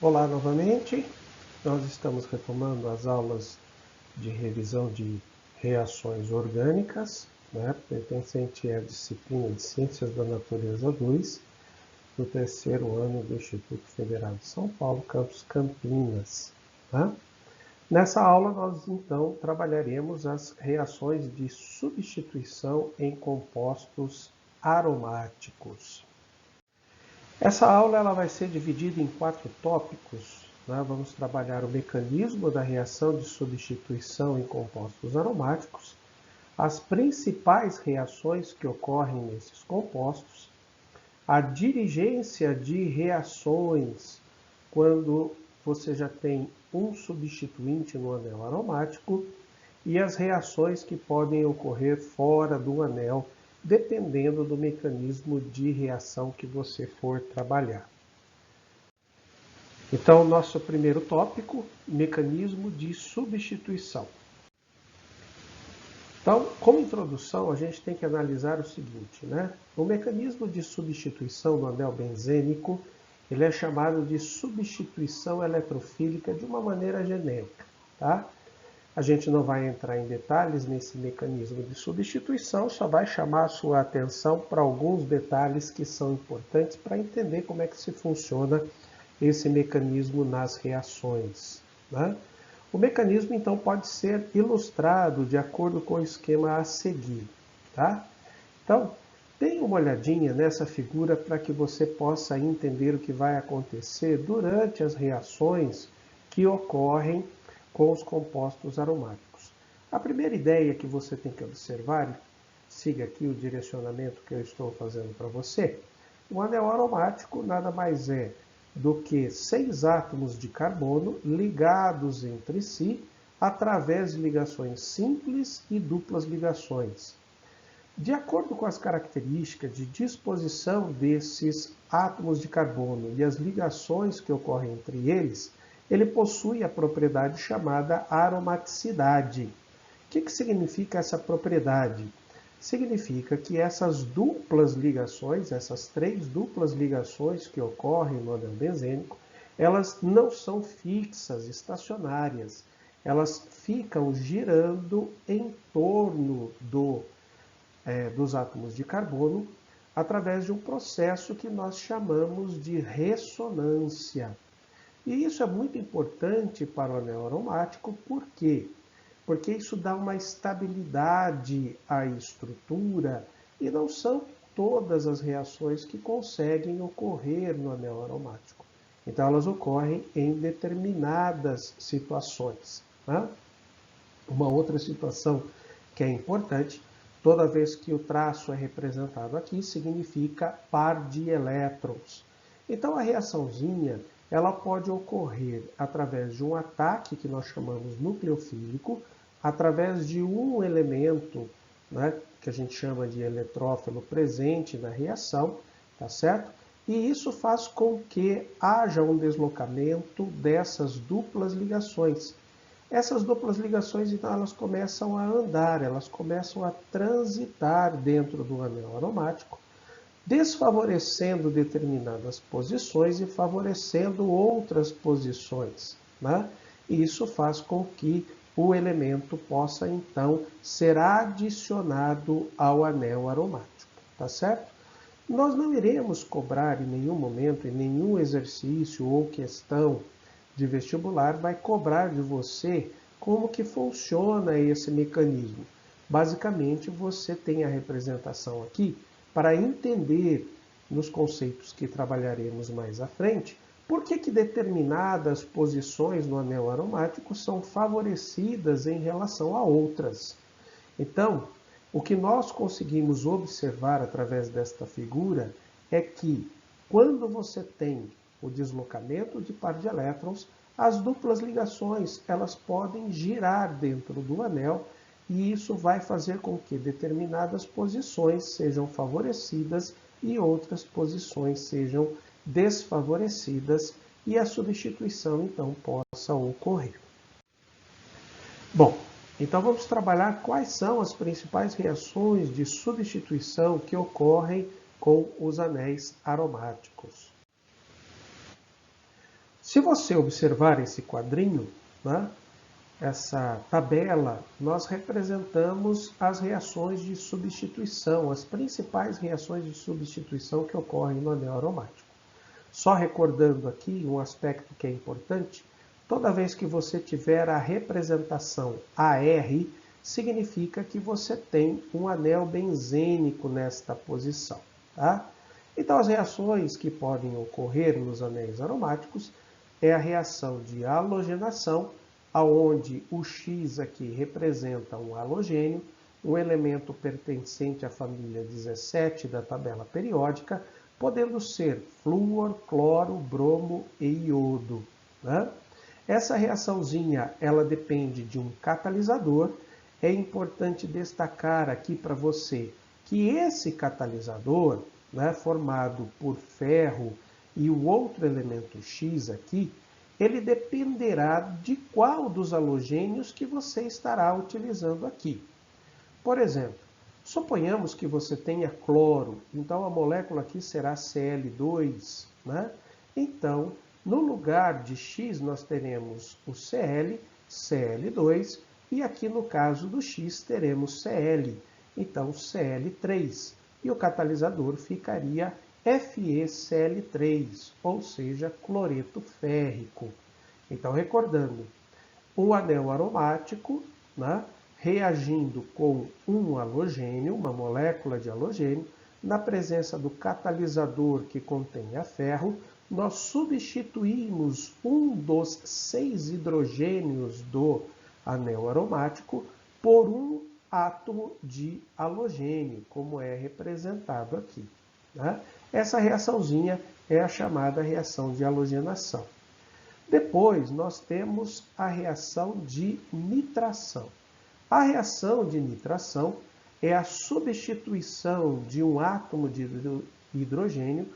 Olá novamente, nós estamos retomando as aulas de revisão de reações orgânicas, pertencente à disciplina de Ciências da Natureza 2, do terceiro ano do Instituto Federal de São Paulo, campus Campinas. Tá? Nessa aula nós então trabalharemos as reações de substituição em compostos aromáticos. Essa aula ela vai ser dividida em 4 tópicos. Vamos trabalhar o mecanismo da reação de substituição em compostos aromáticos, as principais reações que ocorrem nesses compostos, a dirigência de reações quando você já tem um substituinte no anel aromático e as reações que podem ocorrer fora do anel, dependendo do mecanismo de reação que você for trabalhar. Então, nosso primeiro tópico, mecanismo de substituição. Então, como introdução, a gente tem que analisar o seguinte, O mecanismo de substituição do anel benzênico, ele é chamado de substituição eletrofílica de uma maneira genérica, tá? A gente não vai entrar em detalhes nesse mecanismo de substituição, só vai chamar a sua atenção para alguns detalhes que são importantes para entender como é que se funciona esse mecanismo nas reações. O mecanismo, então, pode ser ilustrado de acordo com o esquema a seguir. Tá? Então, dê uma olhadinha nessa figura para que você possa entender o que vai acontecer durante as reações que ocorrem com os compostos aromáticos. A primeira ideia que você tem que observar, siga aqui o direcionamento que eu estou fazendo para você, o anel aromático nada mais é do que 6 átomos de carbono ligados entre si através de ligações simples e duplas ligações. De acordo com as características de disposição desses átomos de carbono e as ligações que ocorrem entre eles, ele possui a propriedade chamada aromaticidade. O que significa essa propriedade? Significa que essas duplas ligações, essas 3 duplas ligações que ocorrem no anel benzênico, elas não são fixas, estacionárias. Elas ficam girando em torno dos átomos de carbono através de um processo que nós chamamos de ressonância. E isso é muito importante para o anel aromático, por quê? Porque isso dá uma estabilidade à estrutura e não são todas as reações que conseguem ocorrer no anel aromático. Então, elas ocorrem em determinadas situações. Uma outra situação que é importante, toda vez que o traço é representado aqui, significa par de elétrons. Então, a reaçãozinha ela pode ocorrer através de um ataque que nós chamamos nucleofílico, através de um elemento, que a gente chama de eletrófilo presente na reação, tá certo? E isso faz com que haja um deslocamento dessas duplas ligações. Essas duplas ligações, então, elas começam a andar, elas começam a transitar dentro do anel aromático, desfavorecendo determinadas posições e favorecendo outras posições. E isso faz com que o elemento possa, então, ser adicionado ao anel aromático. Tá certo? Nós não iremos cobrar em nenhum momento, em nenhum exercício ou questão de vestibular, vai cobrar de você como que funciona esse mecanismo. Basicamente, você tem a representação aqui para entender, nos conceitos que trabalharemos mais à frente, por que determinadas posições no anel aromático são favorecidas em relação a outras. Então, o que nós conseguimos observar através desta figura é que, quando você tem o deslocamento de par de elétrons, as duplas ligações elas podem girar dentro do anel e isso vai fazer com que determinadas posições sejam favorecidas e outras posições sejam desfavorecidas e a substituição então possa ocorrer. Bom, então vamos trabalhar quais são as principais reações de substituição que ocorrem com os anéis aromáticos. Se você observar esse quadrinho, né, essa tabela, nós representamos as reações de substituição, as principais reações de substituição que ocorrem no anel aromático. Só recordando aqui um aspecto que é importante, toda vez que você tiver a representação AR, significa que você tem um anel benzênico nesta posição, tá? Então, as reações que podem ocorrer nos anéis aromáticos é a reação de halogenação, aonde o X aqui representa um halogênio, um elemento pertencente à família 17 da tabela periódica, podendo ser flúor, cloro, bromo e iodo, né? Essa reaçãozinha, ela depende de um catalisador. É importante destacar aqui para você que esse catalisador, né, formado por ferro e o outro elemento X aqui, ele dependerá de qual dos halogênios que você estará utilizando aqui. Por exemplo, suponhamos que você tenha cloro, então a molécula aqui será Cl2, né? Então, no lugar de X, nós teremos o Cl, Cl2, e aqui no caso do X teremos Cl, então Cl3. E o catalisador ficaria FeCl3, ou seja, cloreto férrico. Então, recordando, o anel aromático, né, reagindo com um halogênio, uma molécula de halogênio, na presença do catalisador que contenha ferro, nós substituímos um dos 6 hidrogênios do anel aromático por um átomo de halogênio, como é representado aqui, né? Essa reaçãozinha é a chamada reação de halogenação. Depois, nós temos a reação de nitração. A reação de nitração é a substituição de um átomo de hidrogênio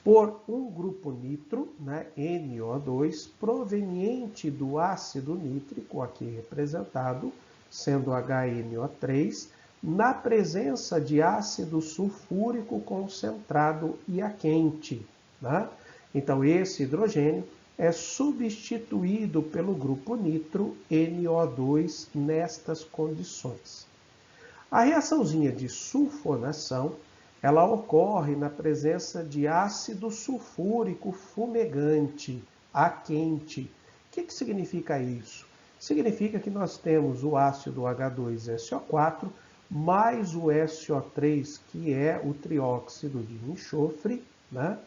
por um grupo nitro, né, NO2, proveniente do ácido nítrico, aqui representado, sendo HNO3, na presença de ácido sulfúrico concentrado e a quente, né? Então, esse hidrogênio é substituído pelo grupo nitro NO2 nestas condições. A reaçãozinha de sulfonação, ela ocorre na presença de ácido sulfúrico fumegante, a quente. O que significa isso? Significa que nós temos o ácido H2SO4 mais o SO3, que é o trióxido de enxofre, né?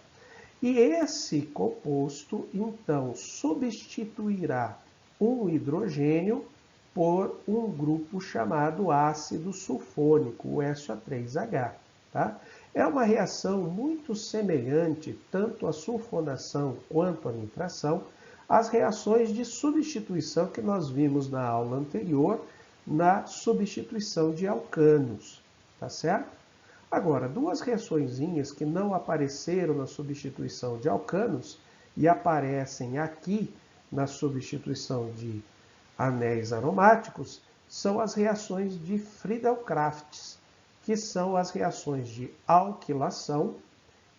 E esse composto, então, substituirá um hidrogênio por um grupo chamado ácido sulfônico, o SO3H. Tá? É uma reação muito semelhante, tanto à sulfonação quanto à nitração, às reações de substituição que nós vimos na aula anterior, na substituição de alcanos. Tá certo? Agora, duas reaçõezinhas que não apareceram na substituição de alcanos e aparecem aqui na substituição de anéis aromáticos são as reações de Friedel-Crafts, que são as reações de alquilação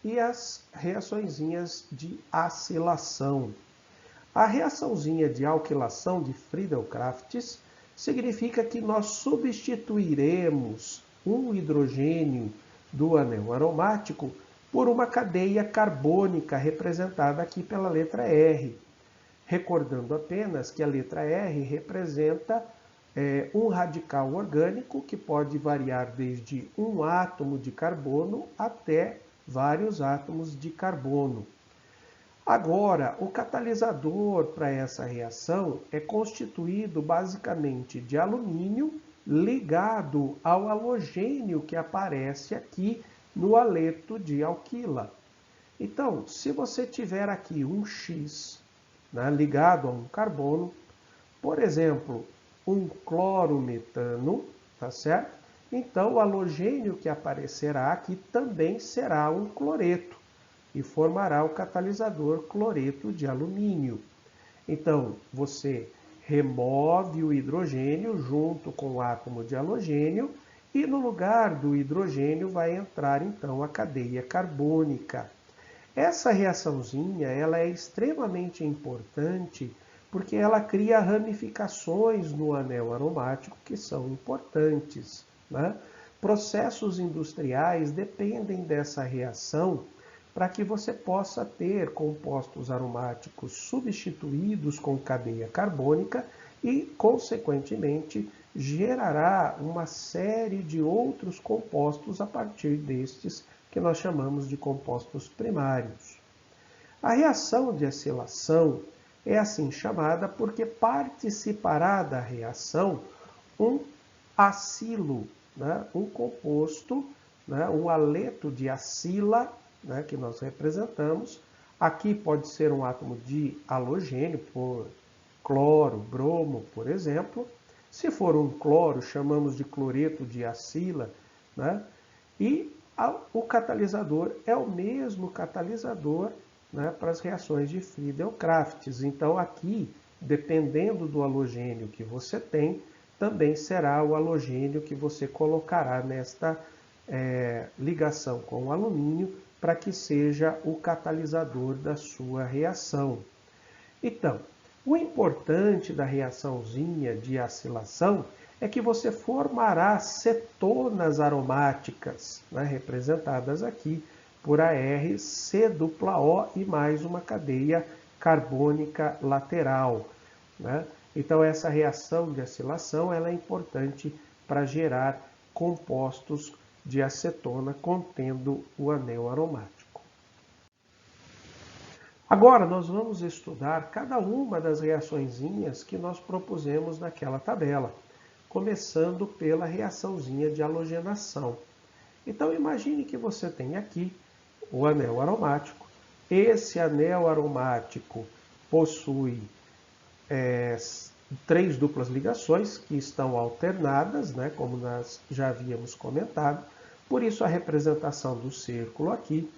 e as reaçõezinhas de acilação. A reaçãozinha de alquilação de Friedel-Crafts significa que nós substituiremos um hidrogênio do anel aromático por uma cadeia carbônica representada aqui pela letra R. Recordando apenas que a letra R representa um radical orgânico que pode variar desde um átomo de carbono até vários átomos de carbono. Agora, o catalisador para essa reação é constituído basicamente de alumínio ligado ao halogênio que aparece aqui no haleto de alquila. Então, se você tiver aqui um X, né, ligado a um carbono, por exemplo, um clorometano, tá certo? Então, o halogênio que aparecerá aqui também será um cloreto e formará o catalisador cloreto de alumínio. Então, você remove o hidrogênio junto com o átomo de halogênio e no lugar do hidrogênio vai entrar então a cadeia carbônica. Essa reaçãozinha ela é extremamente importante porque ela cria ramificações no anel aromático que são importantes, né? Processos industriais dependem dessa reação para que você possa ter compostos aromáticos substituídos com cadeia carbônica e, consequentemente, gerará uma série de outros compostos a partir destes que nós chamamos de compostos primários. A reação de acilação é assim chamada porque participará da reação um acilo, né? Um composto, né? Um aleto de acila, né? Que nós representamos. Aqui pode ser um átomo de halogênio, por cloro, bromo, por exemplo. Se for um cloro, chamamos de cloreto de acila, né? E o catalisador é o mesmo catalisador, né, para as reações de Friedel-Crafts. Então aqui, dependendo do halogênio que você tem, também será o halogênio que você colocará nesta ligação com o alumínio para que seja o catalisador da sua reação. Então, o importante da reaçãozinha de acilação é que você formará cetonas aromáticas, né, representadas aqui por ArCOO e mais uma cadeia carbônica lateral, né? Então, essa reação de acilação ela é importante para gerar compostos de acetona contendo o anel aromático. Agora, nós vamos estudar cada uma das reaçõezinhas que nós propusemos naquela tabela, começando pela reaçãozinha de halogenação. Então, imagine que você tem aqui o anel aromático. Esse anel aromático possui 3 duplas ligações que estão alternadas, né, como nós já havíamos comentado. Por isso, a representação do círculo aqui.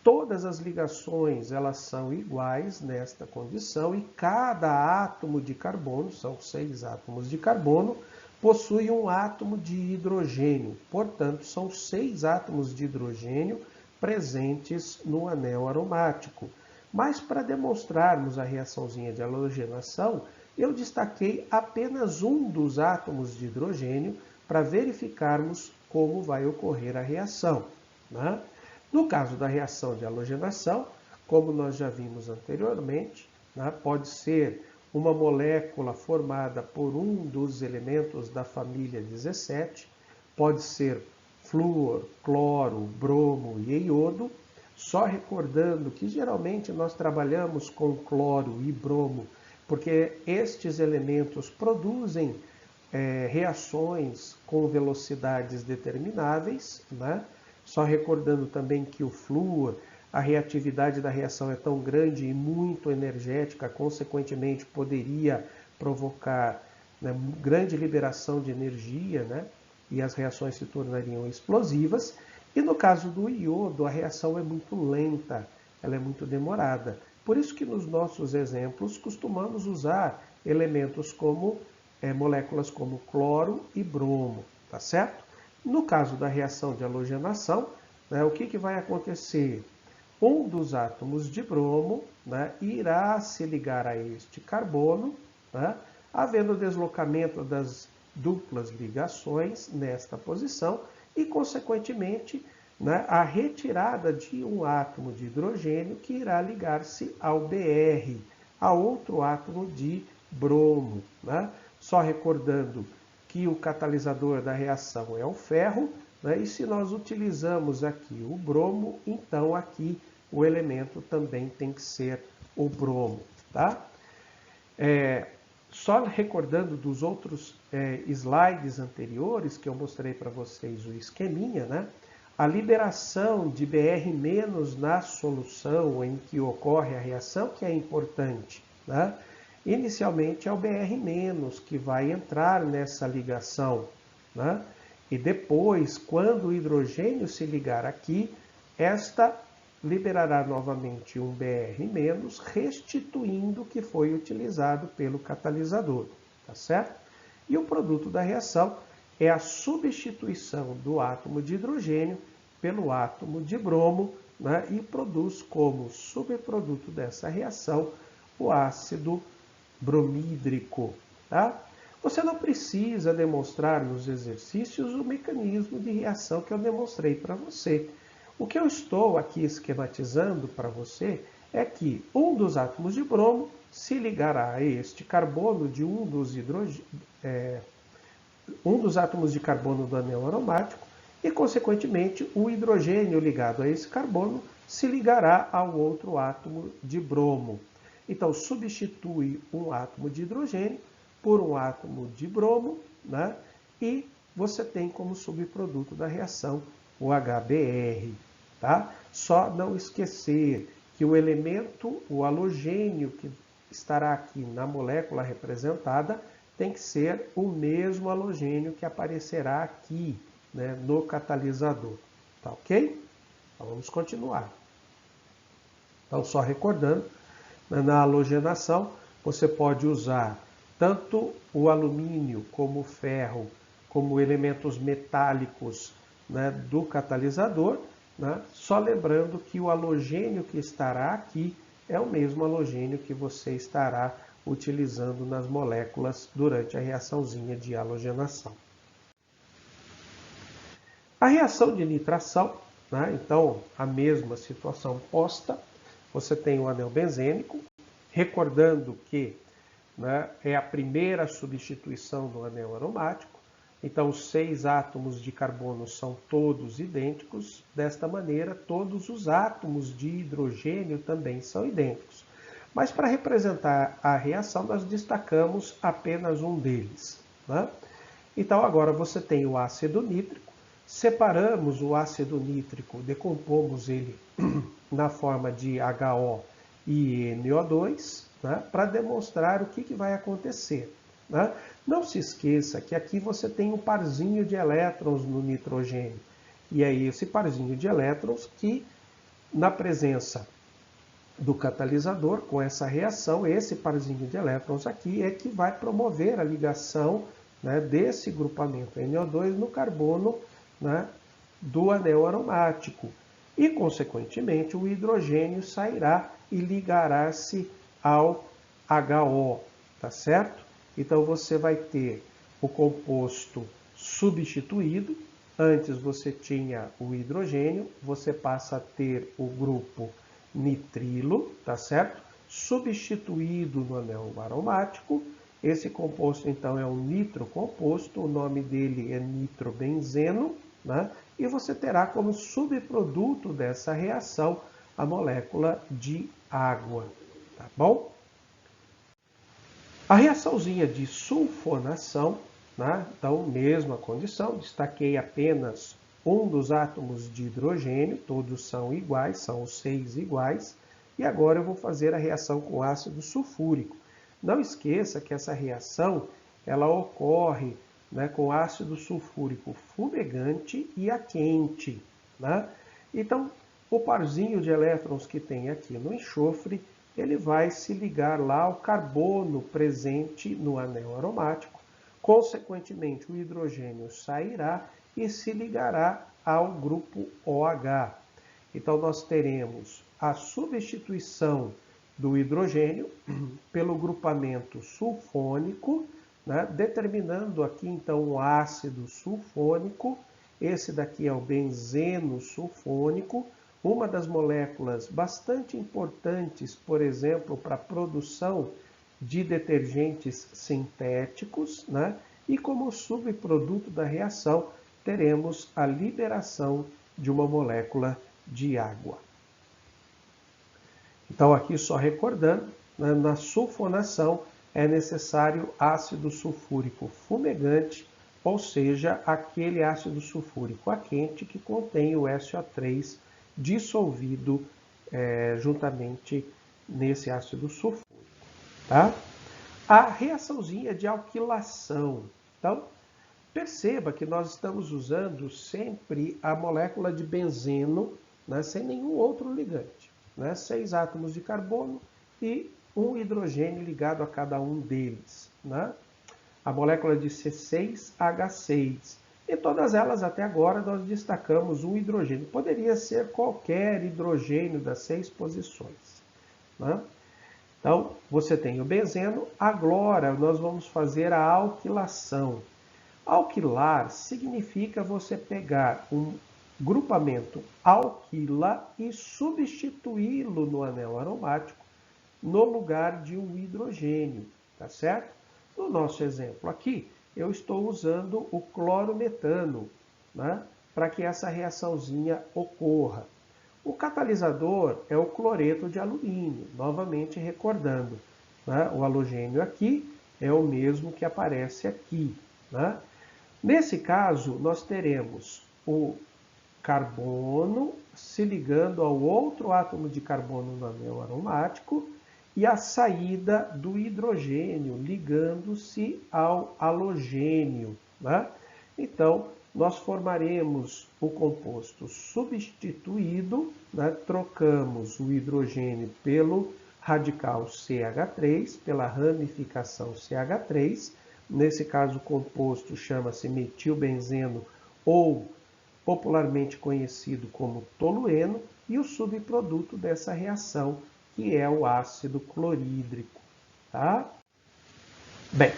Todas as ligações elas são iguais nesta condição e cada átomo de carbono, são 6 átomos de carbono, possui um átomo de hidrogênio. Portanto, são 6 átomos de hidrogênio presentes no anel aromático. Mas para demonstrarmos a reaçãozinha de halogenação, eu destaquei apenas um dos átomos de hidrogênio para verificarmos como vai ocorrer a reação, né? No caso da reação de halogenação, como nós já vimos anteriormente, né, pode ser uma molécula formada por um dos elementos da família 17, pode ser flúor, cloro, bromo e iodo. Só recordando que geralmente nós trabalhamos com cloro e bromo, porque estes elementos produzem reações com velocidades determináveis, né? Só recordando também que o flúor, a reatividade da reação é tão grande e muito energética, consequentemente poderia provocar, né, grande liberação de energia, né? E as reações se tornariam explosivas. E no caso do iodo, a reação é muito lenta, ela é muito demorada. Por isso que nos nossos exemplos costumamos usar elementos como moléculas como cloro e bromo, tá certo? No caso da reação de halogenação, né, o que vai acontecer? Um dos átomos de bromo, né, irá se ligar a este carbono, né, havendo deslocamento das duplas ligações nesta posição e, consequentemente, né, a retirada de um átomo de hidrogênio que irá ligar-se ao Br, a outro átomo de bromo, né? Só recordando que o catalisador da reação é o ferro, né? E se nós utilizamos aqui o bromo, então aqui o elemento também tem que ser o bromo, tá? Só recordando dos outros slides anteriores que eu mostrei para vocês o esqueminha, né? A liberação de Br- na solução em que ocorre a reação que é importante, né? Inicialmente é o Br- que vai entrar nessa ligação, né? E depois, quando o hidrogênio se ligar aqui, esta liberará novamente um Br-, restituindo o que foi utilizado pelo catalisador, tá certo? E o produto da reação é a substituição do átomo de hidrogênio pelo átomo de bromo, né, e produz como subproduto dessa reação o ácido bromídrico. Tá? Você não precisa demonstrar nos exercícios o mecanismo de reação que eu demonstrei para você. O que eu estou aqui esquematizando para você é que um dos átomos de bromo se ligará a este carbono de um dos átomos de carbono do anel aromático e, consequentemente, o hidrogênio ligado a esse carbono se ligará ao outro átomo de bromo. Então, substitui um átomo de hidrogênio por um átomo de bromo, né? E você tem como subproduto da reação o HBr. Tá? Só não esquecer que o elemento, o halogênio que estará aqui na molécula representada, tem que ser o mesmo halogênio que aparecerá aqui, né, no catalisador. Tá ok? Então vamos continuar. Então, só recordando, na halogenação você pode usar tanto o alumínio como o ferro, como elementos metálicos, né, do catalisador, né? Só lembrando que o halogênio que estará aqui é o mesmo halogênio que você estará utilizando nas moléculas durante a reaçãozinha de halogenação. A reação de nitração, né? Então, a mesma situação posta, você tem o anel benzênico, recordando que, né, é a primeira substituição do anel aromático. Então, os 6 átomos de carbono são todos idênticos. Desta maneira, todos os átomos de hidrogênio também são idênticos. Mas para representar a reação, nós destacamos apenas um deles, né? Então, agora você tem o ácido nítrico. Separamos o ácido nítrico, decompomos ele na forma de HO e NO2, né, para demonstrar o que vai acontecer. Né? Não se esqueça que aqui você tem um parzinho de elétrons no nitrogênio. E é esse parzinho de elétrons que, na presença do catalisador, com essa reação, esse parzinho de elétrons aqui é que vai promover a ligação, né, desse grupamento NO2 no carbono, né, do anel aromático. E, consequentemente, o hidrogênio sairá e ligará-se ao HO, tá certo? Então, você vai ter o composto substituído. Antes você tinha o hidrogênio, você passa a ter o grupo nitrilo, tá certo? Substituído no anel aromático. Esse composto, então, é um nitrocomposto, o nome dele é nitrobenzeno, né? E você terá como subproduto dessa reação a molécula de água, tá bom? A reaçãozinha de sulfonação, né? Então, mesma condição, destaquei apenas um dos átomos de hidrogênio, todos são iguais, são os 6 iguais, e agora eu vou fazer a reação com ácido sulfúrico. Não esqueça que essa reação ela ocorre, né, com ácido sulfúrico fumegante e a quente. Né? Então, o parzinho de elétrons que tem aqui no enxofre, ele vai se ligar lá ao carbono presente no anel aromático. Consequentemente, o hidrogênio sairá e se ligará ao grupo OH. Então, nós teremos a substituição do hidrogênio pelo grupamento sulfônico, né, determinando aqui, então, o ácido sulfônico. Esse daqui é o benzeno sulfônico, uma das moléculas bastante importantes, por exemplo, para a produção de detergentes sintéticos, né? E como subproduto da reação, teremos a liberação de uma molécula de água. Então, aqui só recordando, né, na sulfonação é necessário ácido sulfúrico fumegante, ou seja, aquele ácido sulfúrico a quente que contém o SO3 dissolvido juntamente nesse ácido sulfúrico. Tá? A reaçãozinha de alquilação. Então, perceba que nós estamos usando sempre a molécula de benzeno, né, sem nenhum outro ligante. Né? 6 átomos de carbono e um hidrogênio ligado a cada um deles. Né? A molécula de C6H6 E todas elas, até agora, nós destacamos um hidrogênio. Poderia ser qualquer hidrogênio das 6 posições, né? Então, você tem o benzeno. Agora, nós vamos fazer a alquilação. Alquilar significa você pegar um grupamento alquila e substituí-lo no anel aromático no lugar de um hidrogênio, tá certo? No nosso exemplo aqui, eu estou usando o clorometano, né, para que essa reaçãozinha ocorra. O catalisador é o cloreto de alumínio, novamente recordando, né, o halogênio aqui é o mesmo que aparece aqui, né? Nesse caso, nós teremos o carbono se ligando ao outro átomo de carbono no anel aromático e a saída do hidrogênio ligando-se ao halogênio, né? Então, nós formaremos o composto substituído, né? Trocamos o hidrogênio pelo radical CH3, pela ramificação CH3. Nesse caso, o composto chama-se metilbenzeno ou popularmente conhecido como tolueno, e o subproduto dessa reação, que é o ácido clorídrico. Tá? Bem,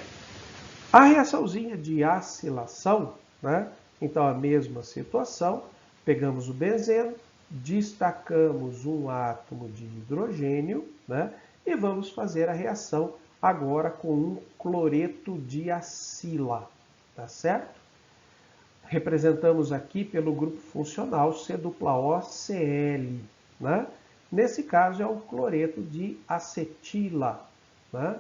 a reaçãozinha de acilação, né? Então a mesma situação, pegamos o benzeno, destacamos um átomo de hidrogênio, né? E vamos fazer a reação agora com um cloreto de acila, tá certo? Representamos aqui pelo grupo funcional C-OCl, né? Nesse caso é o cloreto de acetila, né?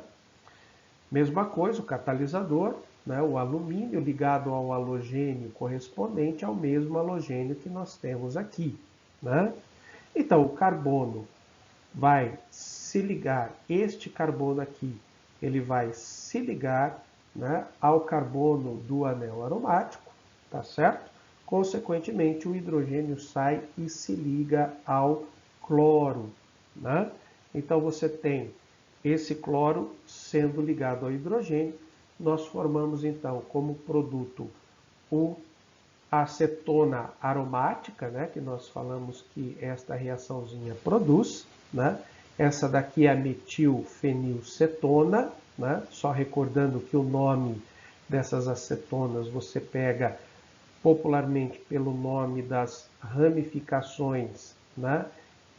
Mesma coisa, o catalisador, né? O alumínio ligado ao halogênio correspondente ao mesmo halogênio que nós temos aqui, né? Então, o carbono vai se ligar, este carbono aqui, ele vai se ligar, né, ao carbono do anel aromático, tá certo? Consequentemente, o hidrogênio sai e se liga ao cloro, né? Então, você tem esse cloro sendo ligado ao hidrogênio. Nós formamos, então, como produto a acetona aromática, né, que nós falamos que esta reaçãozinha produz, né? Essa daqui é a metilfenilcetona, né? Só recordando que o nome dessas acetonas você pega popularmente pelo nome das ramificações, né?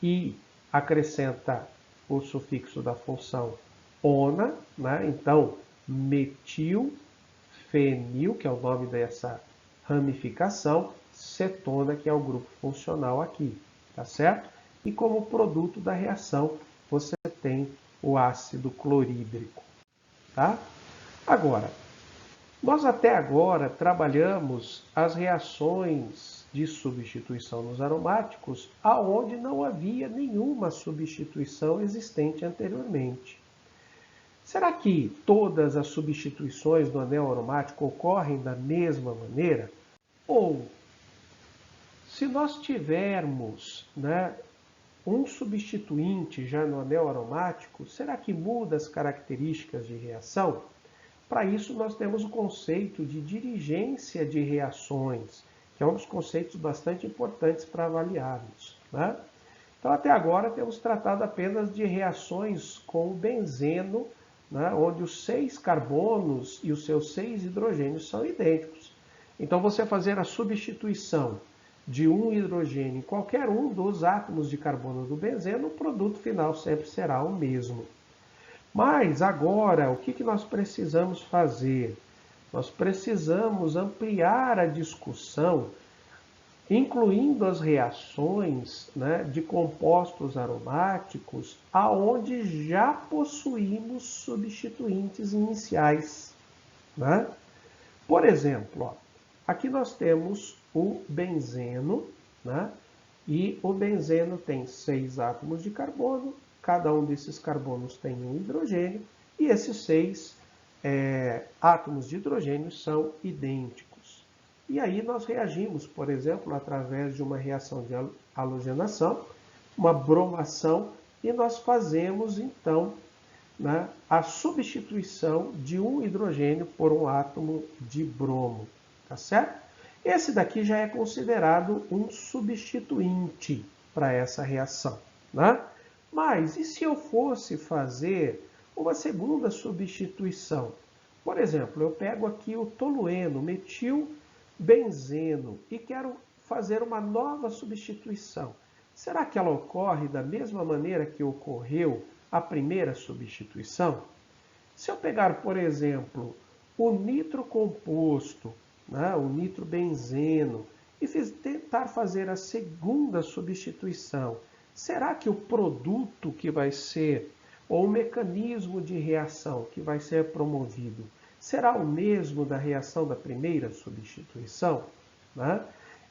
E acrescenta o sufixo da função ona, né? Então, metilfenil, que é o nome dessa ramificação, cetona, que é o grupo funcional aqui, tá certo? E como produto da reação, você tem o ácido clorídrico, tá? Agora, nós até agora trabalhamos as reações de substituição nos aromáticos aonde não havia nenhuma substituição existente anteriormente. Será que todas as substituições no anel aromático ocorrem da mesma maneira? Ou, se nós tivermos, né, um substituinte já no anel aromático, será que muda as características de reação? Para isso, nós temos o conceito de dirigência de reações, que é um dos conceitos bastante importantes para avaliarmos, né? Então, até agora, temos tratado apenas de reações com o benzeno, né, onde os 6 carbonos e os seus 6 hidrogênios são idênticos. Então, você fazer a substituição de um hidrogênio em qualquer um dos átomos de carbono do benzeno, o produto final sempre será o mesmo. Mas agora, o que nós precisamos fazer? Nós precisamos ampliar a discussão, incluindo as reações, né, de compostos aromáticos, aonde já possuímos substituintes iniciais, né? Por exemplo, ó, aqui nós temos o benzeno, né? E o benzeno tem 6 átomos de carbono, cada um desses carbonos tem um hidrogênio, e esses 6 átomos de hidrogênio são idênticos. E aí nós reagimos, por exemplo, através de uma reação de halogenação, uma bromação, e nós fazemos, então, né, a substituição de um hidrogênio por um átomo de bromo, tá certo? Esse daqui já é considerado um substituinte para essa reação, né? Mas e se eu fosse fazer uma segunda substituição? Por exemplo, eu pego aqui o tolueno, metilbenzeno, e quero fazer uma nova substituição. Será que ela ocorre da mesma maneira que ocorreu a primeira substituição? Se eu pegar, por exemplo, o nitro composto, né, o nitrobenzeno, e tentar fazer a segunda substituição, será que o produto que vai ser, ou o mecanismo de reação que vai ser promovido, será o mesmo da reação da primeira substituição? Né?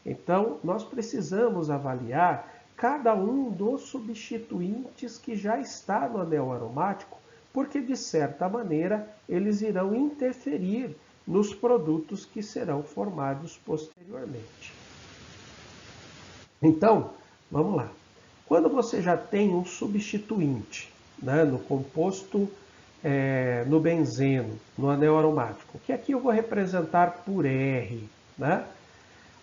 Então, nós precisamos avaliar cada um dos substituintes que já está no anel aromático, porque, de certa maneira, eles irão interferir nos produtos que serão formados posteriormente. Então, vamos lá. Quando você já tem um substituinte, né, no composto, no benzeno, no anel aromático, que aqui eu vou representar por R, né?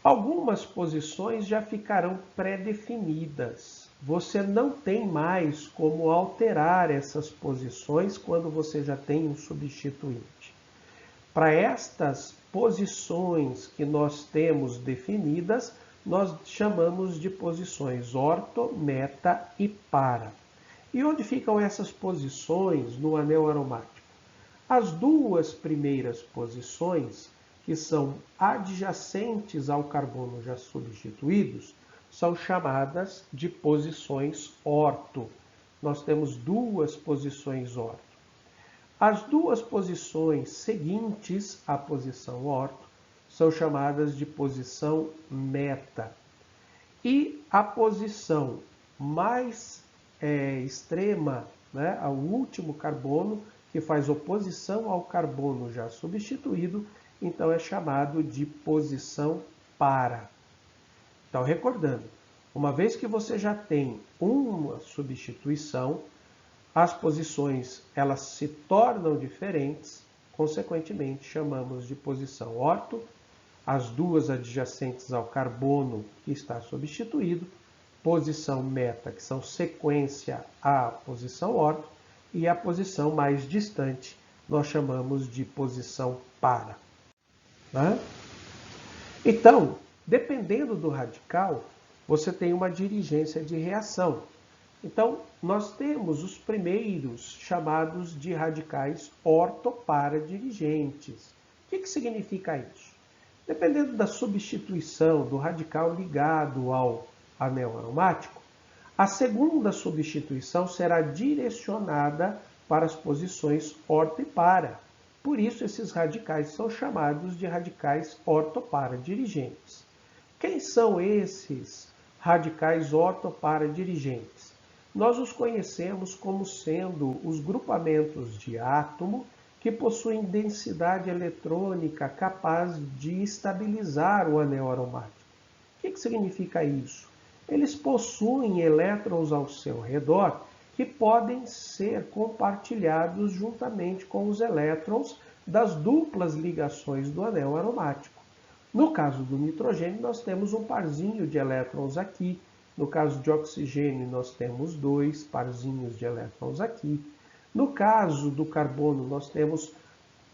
Algumas posições já ficarão pré-definidas. Você não tem mais como alterar essas posições quando você já tem um substituinte. Para estas posições que nós temos definidas, nós chamamos de posições orto, meta e para. E onde ficam essas posições no anel aromático? As duas primeiras posições, que são adjacentes ao carbono já substituídos, são chamadas de posições orto. Nós temos duas posições orto. As duas posições seguintes à posição orto são chamadas de posição meta. E a posição mais extrema, né, ao último carbono, que faz oposição ao carbono já substituído, então é chamado de posição para. Então, recordando, uma vez que você já tem uma substituição, as posições elas se tornam diferentes, consequentemente chamamos de posição orto, as duas adjacentes ao carbono que está substituído, posição meta, que são sequência à posição orto, e a posição mais distante nós chamamos de posição para. Né? Então, dependendo do radical, você tem uma dirigência de reação. Então, nós temos os primeiros chamados de radicais ortoparadirigentes. O que significa isso? Dependendo da substituição do radical ligado ao anel aromático, a segunda substituição será direcionada para as posições orto e para. Por isso, esses radicais são chamados de radicais ortoparadirigentes. Quem são esses radicais ortoparadirigentes? Nós os conhecemos como sendo os grupamentos de átomo que possuem densidade eletrônica capaz de estabilizar o anel aromático. O que significa isso? Eles possuem elétrons ao seu redor que podem ser compartilhados juntamente com os elétrons das duplas ligações do anel aromático. No caso do nitrogênio, nós temos um parzinho de elétrons aqui. No caso de oxigênio, nós temos 2 parzinhos de elétrons aqui. No caso do carbono, nós temos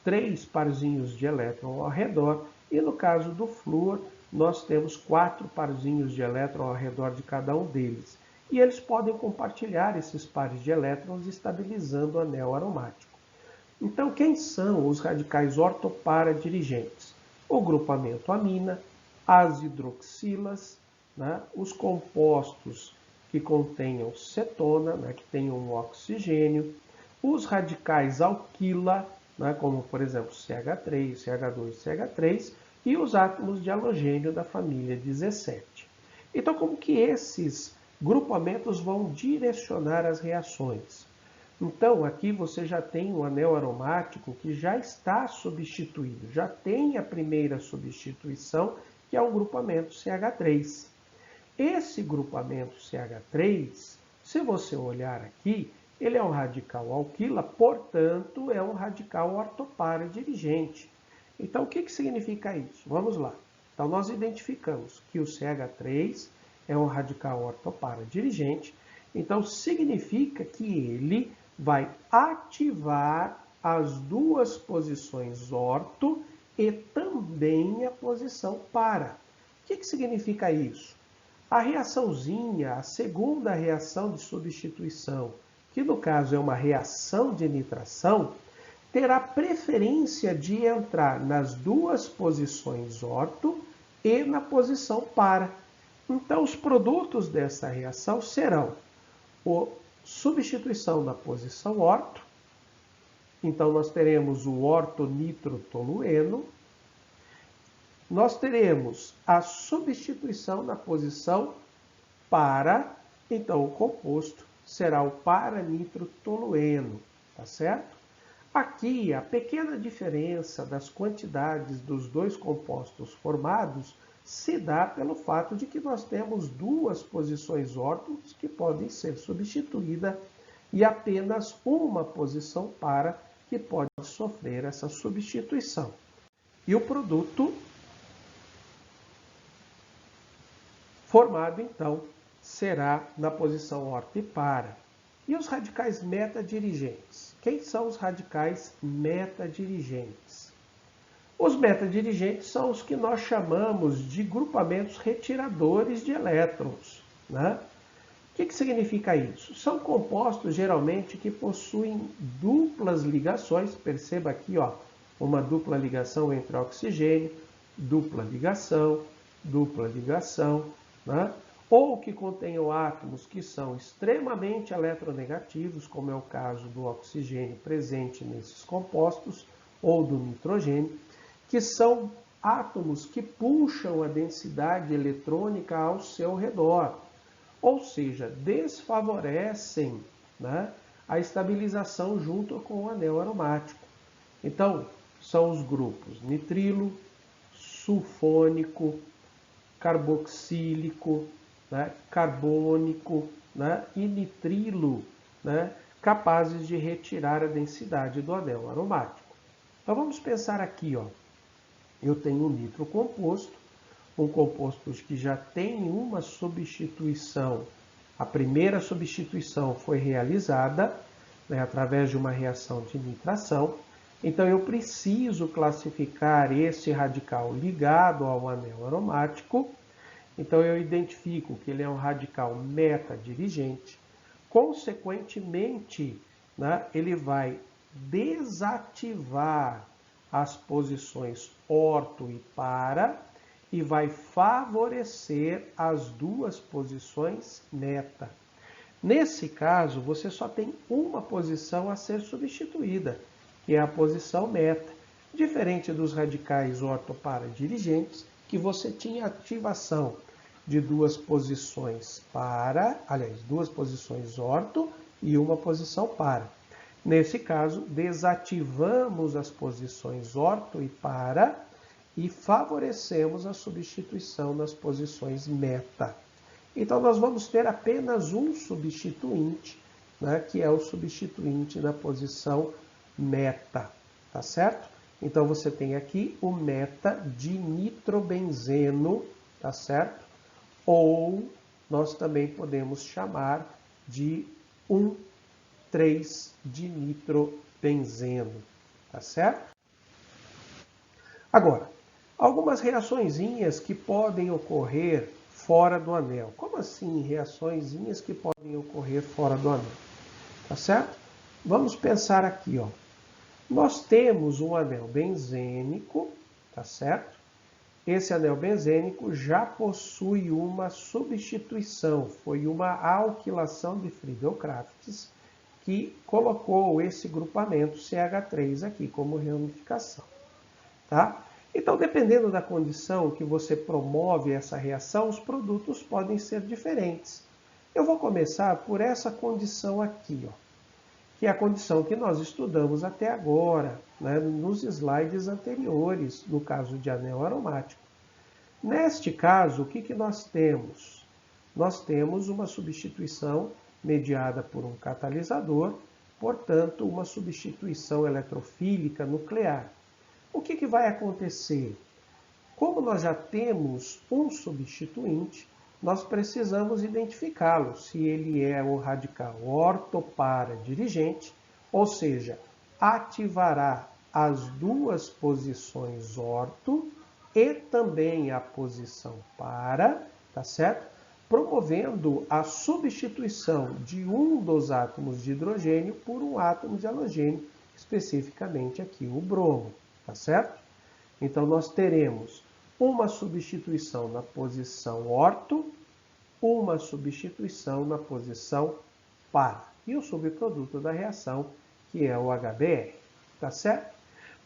3 parzinhos de elétrons ao redor. E no caso do flúor, nós temos 4 parzinhos de elétrons ao redor de cada um deles. E eles podem compartilhar esses pares de elétrons, estabilizando o anel aromático. Então, quem são os radicais ortoparadirigentes? O grupamento amina, as hidroxilas, né, os compostos que contenham cetona, né, que tenham um oxigênio, os radicais alquila, né, como por exemplo CH3, CH2, CH3, e os átomos de halogênio da família 17. Então, como que esses grupamentos vão direcionar as reações? Então, aqui você já tem o anel aromático que já está substituído, já tem a primeira substituição, que é o grupamento CH3. Esse grupamento CH3, se você olhar aqui, ele é um radical alquila, portanto, é um radical ortoparadirigente. Então, o que significa isso? Vamos lá. Então, nós identificamos que o CH3 é um radical ortopara-dirigente, então significa que ele vai ativar as duas posições orto e também a posição para. O que significa isso? A reaçãozinha, a segunda reação de substituição, que no caso é uma reação de nitração, terá preferência de entrar nas duas posições orto e na posição para. Então, os produtos dessa reação serão a substituição da posição orto. Então, nós teremos o ortonitrotolueno. Nós teremos a substituição na posição para. Então, o composto será o paranitrotolueno, tá certo? Aqui, a pequena diferença das quantidades dos dois compostos formados se dá pelo fato de que nós temos duas posições ortos que podem ser substituídas e apenas uma posição para que pode sofrer essa substituição. E o produto formado, então, será na posição orto e para. E os radicais metadirigentes? Quem são os radicais metadirigentes? Os metadirigentes são os que nós chamamos de grupamentos retiradores de elétrons, né? O que significa isso? São compostos, geralmente, que possuem duplas ligações. Perceba aqui, ó, uma dupla ligação entre oxigênio, dupla ligação, né? Ou que contenham átomos que são extremamente eletronegativos, como é o caso do oxigênio presente nesses compostos, ou do nitrogênio, que são átomos que puxam a densidade eletrônica ao seu redor, ou seja, desfavorecem, né, a estabilização junto com o anel aromático. Então, são os grupos nitrilo, sulfônico, carboxílico, né, carbônico, né, e nitrilo, né, capazes de retirar a densidade do anel aromático. Então vamos pensar aqui, ó. Eu tenho um nitro composto, um composto que já tem uma substituição. A primeira substituição foi realizada, né, através de uma reação de nitração. Então eu preciso classificar esse radical ligado ao anel aromático. Então, eu identifico que ele é um radical metadirigente. Consequentemente, né, ele vai desativar as posições orto e para e vai favorecer as duas posições meta. Nesse caso, você só tem uma posição a ser substituída, que é a posição meta, diferente dos radicais orto-para-dirigentes, que você tinha ativação de duas posições para, aliás, duas posições orto e uma posição para. Nesse caso, desativamos as posições orto e para e favorecemos a substituição nas posições meta. Então, nós vamos ter apenas um substituinte, né, que é o substituinte na posição meta, tá certo? Então, você tem aqui o meta-dinitrobenzeno, tá certo? Ou nós também podemos chamar de 1,3-dinitrobenzeno, tá certo? Agora, algumas reaçõezinhas que podem ocorrer fora do anel. Como assim reaçõezinhas que podem ocorrer fora do anel? Tá certo? Vamos pensar aqui, ó. Nós temos um anel benzênico, tá certo? Esse anel benzênico já possui uma substituição, foi uma alquilação de Friedel-Crafts que colocou esse grupamento CH3 aqui como reunificação, tá? Então, dependendo da condição que você promove essa reação, os produtos podem ser diferentes. Eu vou começar por essa condição aqui, ó, que é a condição que nós estudamos até agora, né, nos slides anteriores, no caso de anel aromático. Neste caso, o que nós temos? Nós temos uma substituição mediada por um catalisador, portanto, uma substituição eletrofílica nuclear. O que vai acontecer? Como nós já temos um substituinte, nós precisamos identificá-lo, se ele é o radical orto-para-dirigente, ou seja, ativará as duas posições orto e também a posição para, tá certo? Promovendo a substituição de um dos átomos de hidrogênio por um átomo de halogênio, especificamente aqui o bromo, tá certo? Então, nós teremos uma substituição na posição orto, uma substituição na posição para. E o subproduto da reação, que é o HBr, tá certo?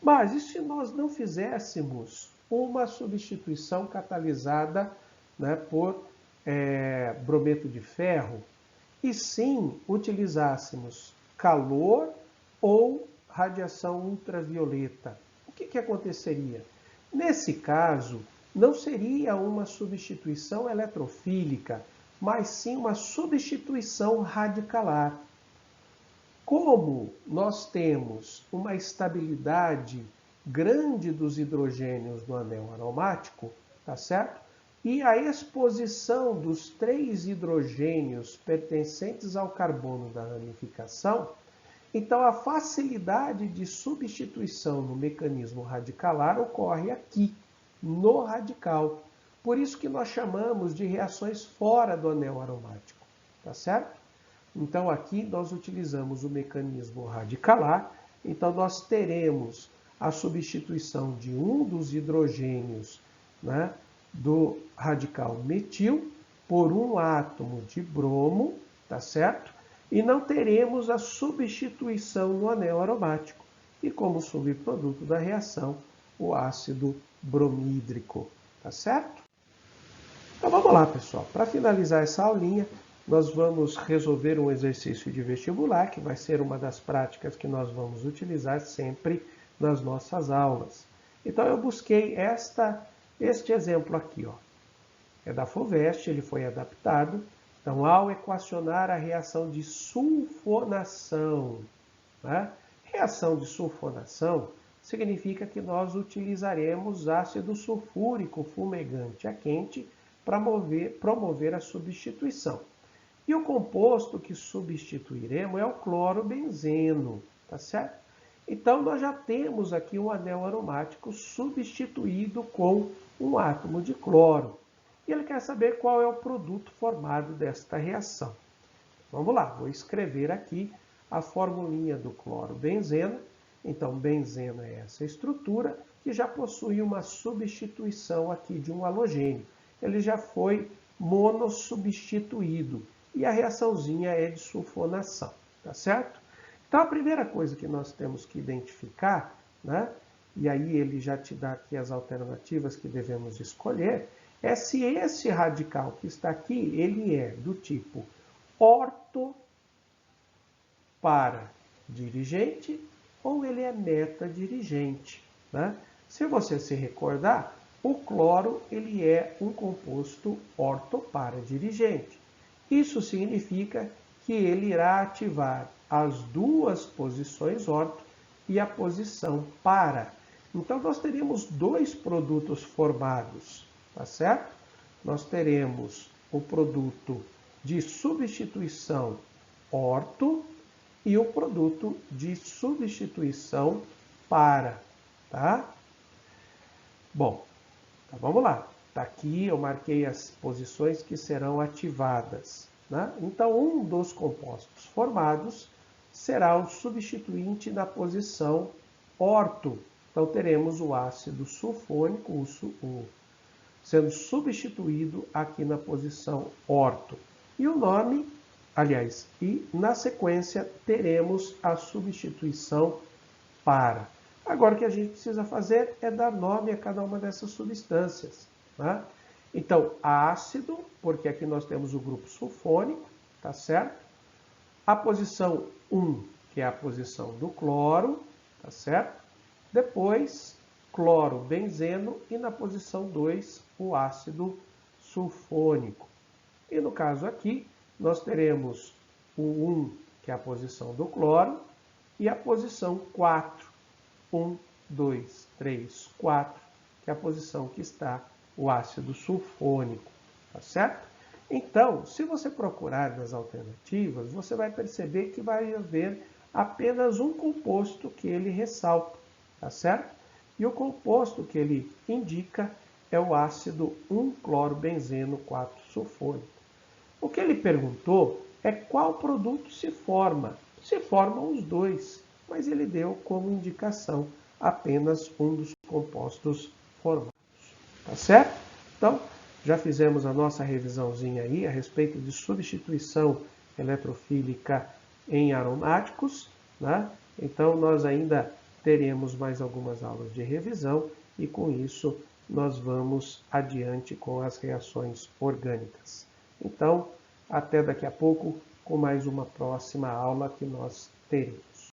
Mas e se nós não fizéssemos uma substituição catalisada, né, por brometo de ferro, e sim utilizássemos calor ou radiação ultravioleta? O que aconteceria? Nesse caso, não seria uma substituição eletrofílica, mas sim uma substituição radicalar. Como nós temos uma estabilidade grande dos hidrogênios no anel aromático, tá certo? E a exposição dos 3 hidrogênios pertencentes ao carbono da ramificação, então a facilidade de substituição no mecanismo radicalar ocorre aqui, no radical. Por isso que nós chamamos de reações fora do anel aromático, tá certo? Então aqui nós utilizamos o mecanismo radicalar, então nós teremos a substituição de um dos hidrogênios, né, do radical metil por um átomo de bromo, tá certo? E não teremos a substituição no anel aromático. E como subproduto da reação, o ácido bromídrico, tá certo? Então vamos lá, pessoal. Para finalizar essa aulinha, nós vamos resolver um exercício de vestibular, que vai ser uma das práticas que nós vamos utilizar sempre nas nossas aulas. Então eu busquei este exemplo aqui, ó. É da FUVEST, ele foi adaptado. Então, ao equacionar a reação de sulfonação, né? Reação de sulfonação significa que nós utilizaremos ácido sulfúrico fumegante a quente para promover a substituição. E o composto que substituiremos é o clorobenzeno, tá certo? Então, nós já temos aqui um anel aromático substituído com um átomo de cloro. E ele quer saber qual é o produto formado desta reação. Vamos lá, vou escrever aqui a formulinha do clorobenzeno. Então, benzeno é essa estrutura que já possui uma substituição aqui de um halogênio. Ele já foi monossubstituído e a reaçãozinha é de sulfonação, tá certo? Então, a primeira coisa que nós temos que identificar, né, e aí ele já te dá aqui as alternativas que devemos escolher, é se esse radical que está aqui, ele é do tipo orto para dirigente ou ele é metadirigente, né? Se você se recordar, o cloro ele é um composto orto para dirigente. Isso significa que ele irá ativar as duas posições orto e a posição para. Então, nós teremos 2 produtos formados, tá certo? Nós teremos o produto de substituição orto e o produto de substituição para, tá? Bom, então vamos lá. Tá aqui, eu marquei as posições que serão ativadas, né? Então, um dos compostos formados será o substituinte na posição orto. Então, teremos o ácido sulfônico, sendo substituído aqui na posição orto. E o nome, aliás, e na sequência teremos a substituição para. Agora o que a gente precisa fazer é dar nome a cada uma dessas substâncias, né? Então, ácido, porque aqui nós temos o grupo sulfônico, tá certo? A posição 1, que é a posição do cloro, tá certo? Depois, clorobenzeno e na posição 2, o ácido sulfônico. E no caso aqui, nós teremos o 1, que é a posição do cloro, e a posição 4, 1, 2, 3, 4, que é a posição que está o ácido sulfônico, tá certo? Então, se você procurar nas alternativas, você vai perceber que vai haver apenas um composto que ele ressalta, tá certo? E o composto que ele indica é o ácido 1-clorobenzeno 4-sulfônico. O que ele perguntou é qual produto se forma. Se formam os dois, mas ele deu como indicação apenas um dos compostos formados. Tá certo? Então, já fizemos a nossa revisãozinha aí a respeito de substituição eletrofílica em aromáticos, né? Então, nós ainda teremos mais algumas aulas de revisão e com isso nós vamos adiante com as reações orgânicas. Então, até daqui a pouco com mais uma próxima aula que nós teremos.